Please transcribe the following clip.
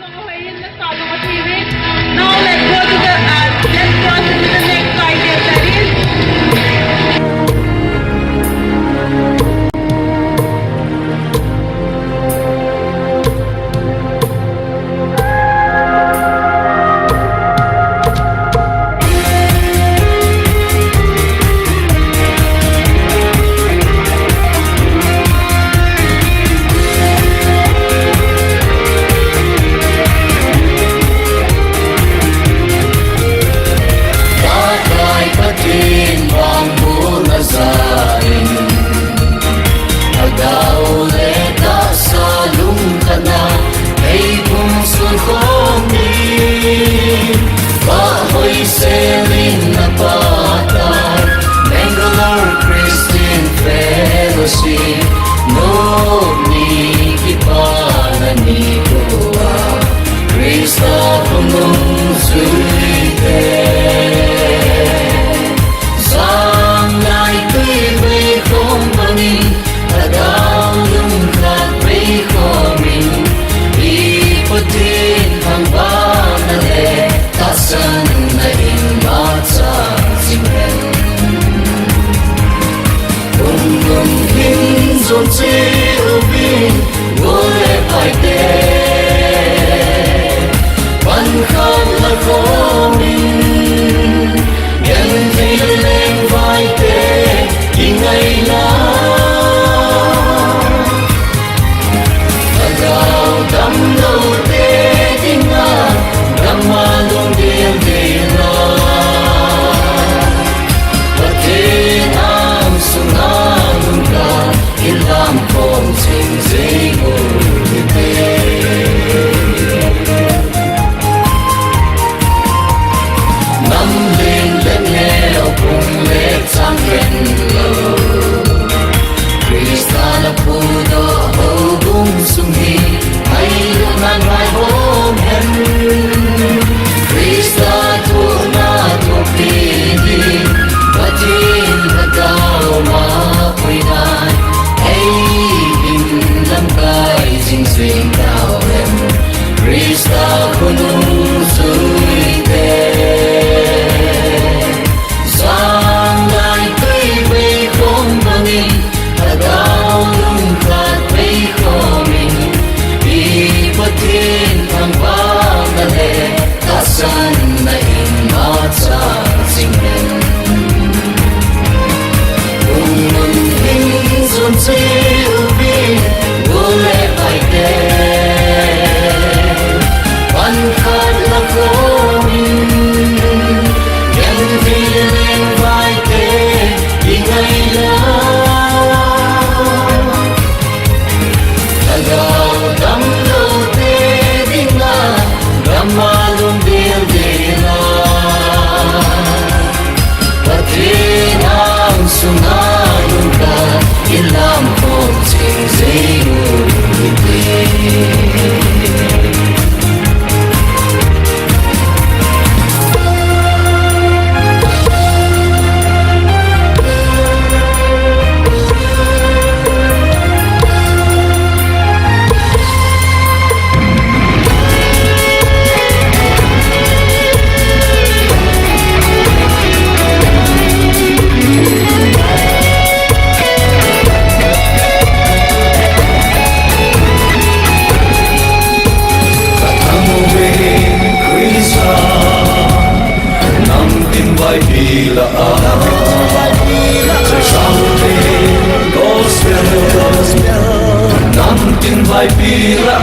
okay in the song of TV. Now let's cross into the next idea, that is. Dồn chiêu vi ngôi phải tê văn không là khó mình nhân thì lên vai tê thì ngày lá và gạo đắm đầu tê tin na đắm mà luôn điên đi lo và thế nam sung nam ca làm con tình dễ ngồi tê nắm lên lên nghèo cùng lệ sang bên lầu Krista là phù đô hầu bung sung hi hay luôn nan vai hôm hen Krista thu na thu pi đi và tin thật cao mà quỳ nai Dinh dinh cao em Krista kunung sui te Giang lại cây vây không bangin Ta đau lung khát vây khó mình Đi bất thiên thang vang đàn hề Ta sân na in mát sa dinh em Cùng mừng hình dồn chiêu vi Ngôi phải tê văn khát là khó mình nhân vì lên vai tê thì ngày lá là gạo đắm đầu tê đi nga đắm mà luôn điên đi la và thế nam sung na luôn ca yên làm con tình dễ ngồi tê vai pila